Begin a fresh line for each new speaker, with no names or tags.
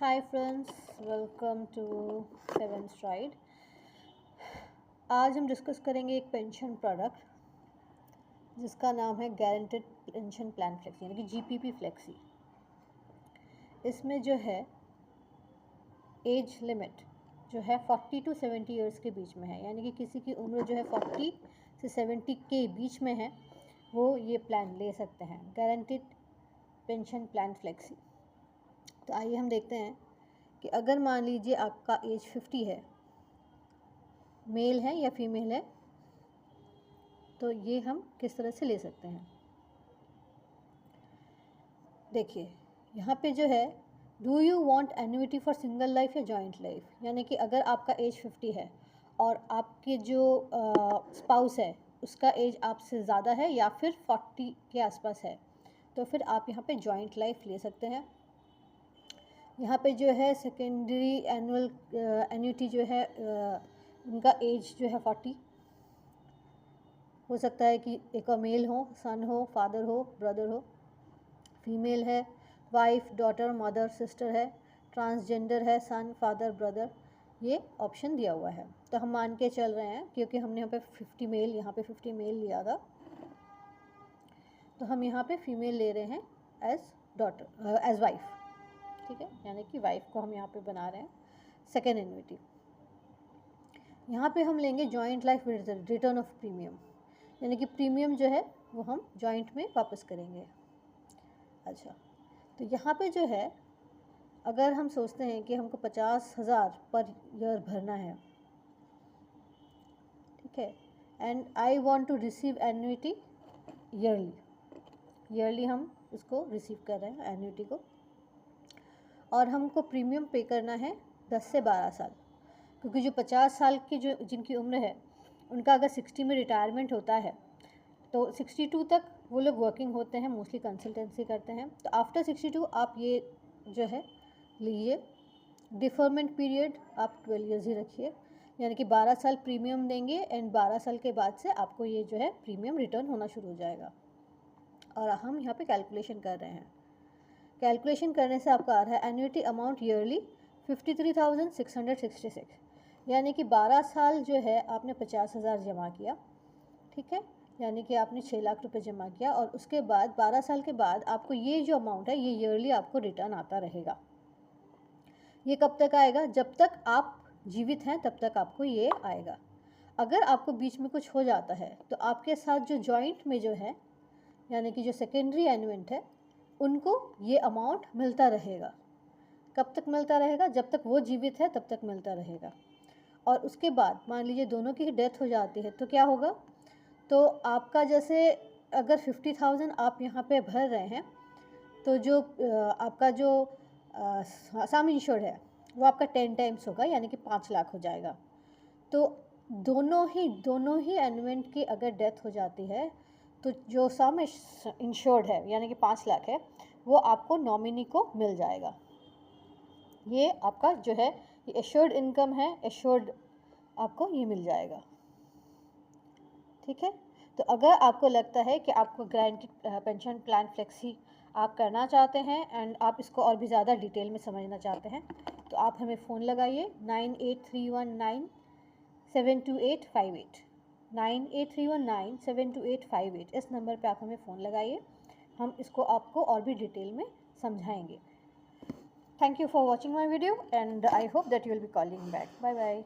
Hi friends, welcome to seven stride. आज हम discuss करेंगे एक पेंशन प्रोडक्ट जिसका नाम है गारंटेड पेंशन प्लान फ्लेक्सी यानी कि जीपीपी फ्लेक्सी। इसमें जो है एज लिमिट जो है 40 to 70 ईयर्स के बीच में है, यानी कि किसी की उम्र जो है 40 से 70 के बीच में है वो ये प्लान ले सकते हैं, गारंटेड पेंशन प्लान फ्लेक्सी। तो आइए हम देखते हैं कि अगर मान लीजिए आपका एज 50 है, मेल है या फीमेल है, तो ये हम किस तरह से ले सकते हैं। देखिए यहाँ पे जो है, do you want annuity for single life या जॉइंट लाइफ, यानी कि अगर आपका एज 50 है और आपके जो स्पाउस है उसका एज आपसे ज़्यादा है या फिर 40 के आसपास है, तो फिर आप यहाँ पे जॉइंट लाइफ ले सकते हैं। यहाँ पे जो है सेकेंडरी एनुअल एन्युटी जो है उनका एज जो है 40 हो सकता है कि एक मेल हो, सन हो, फादर हो, ब्रदर हो, फीमेल है, वाइफ, डॉटर, मदर, सिस्टर है, ट्रांसजेंडर है, सन, फादर, ब्रदर, ये ऑप्शन दिया हुआ है। तो हम मान के चल रहे हैं क्योंकि हमने यहाँ पे 50 मेल, यहाँ पे 50 मेल लिया था, तो हम यहाँ पे फीमेल ले रहे हैं एज डॉटर, एज वाइफ, ठीक है, यानी कि वाइफ को हम यहाँ पे बना रहे हैं सेकेंड एन्युइटी। यहाँ पे हम लेंगे joint life return of premium, यानी कि प्रीमियम जो है वो हम जॉइंट में वापस करेंगे। अच्छा, तो यहाँ पे जो है अगर हम सोचते हैं कि हमको 50,000 पर ईयर भरना है, ठीक है, and I want to receive annuity yearly हम इसको रिसीव कर रहे हैं एन्युइटी को, और हमको प्रीमियम पे करना है 10 से 12 साल, क्योंकि जो 50 साल की जो जिनकी उम्र है उनका अगर 60 में रिटायरमेंट होता है तो 62 तक वो लोग वर्किंग होते हैं, मोस्टली कंसल्टेंसी करते हैं। तो आफ्टर 62 आप ये जो है लीजिए। डिफरमेंट पीरियड आप 12 ईयर्स ही रखिए, यानी कि 12 साल प्रीमियम देंगे एंड 12 साल के बाद से आपको ये जो है प्रीमियम रिटर्न होना शुरू हो जाएगा। और हम यहाँ पे कैलकुलेशन कर रहे हैं, कैलकुलेशन करने से आपका आ रहा है एन्युइटी अमाउंट ईयरली 53,666, यानी कि 12 साल जो है आपने 50,000 जमा किया, ठीक है, यानी कि आपने 6 लाख रुपए जमा किया, और उसके बाद 12 साल के बाद आपको ये जो अमाउंट है ये ईयरली आपको रिटर्न आता रहेगा। ये कब तक आएगा? जब तक आप जीवित हैं तब तक आपको ये आएगा। अगर आपको बीच में कुछ हो जाता है तो आपके साथ जो जॉइंट में जो है, यानी कि जो सेकेंडरी एन्युएंट है, उनको ये अमाउंट मिलता रहेगा। कब तक मिलता रहेगा? जब तक वो जीवित है तब तक मिलता रहेगा। और उसके बाद मान लीजिए दोनों की डेथ हो जाती है तो क्या होगा? तो आपका जैसे अगर 50,000 आप यहाँ पे भर रहे हैं, तो जो आपका जो सम इंश्योर्ड है वो आपका 10 टाइम्स होगा, यानी कि 5 लाख हो जाएगा। तो दोनों ही एन्युएंट की अगर डेथ हो जाती है तो जो सम इंश्योर्ड है यानी कि 5 लाख है वो आपको नॉमिनी को मिल जाएगा। ये आपका जो है ये एश्योर्ड इनकम है, एश्योर्ड आपको ये मिल जाएगा, ठीक है। तो अगर आपको लगता है कि आपको गारंटेड पेंशन प्लान फ्लेक्सी आप करना चाहते हैं एंड आप इसको और भी ज़्यादा डिटेल में समझना चाहते हैं, तो आप हमें फ़ोन लगाइए 9831972858, 9831972858, इस नंबर पे आप हमें फ़ोन लगाइए, हम इसको आपको और भी डिटेल में समझाएंगे। Thank you for watching my video and I hope that you will be calling back. Bye bye.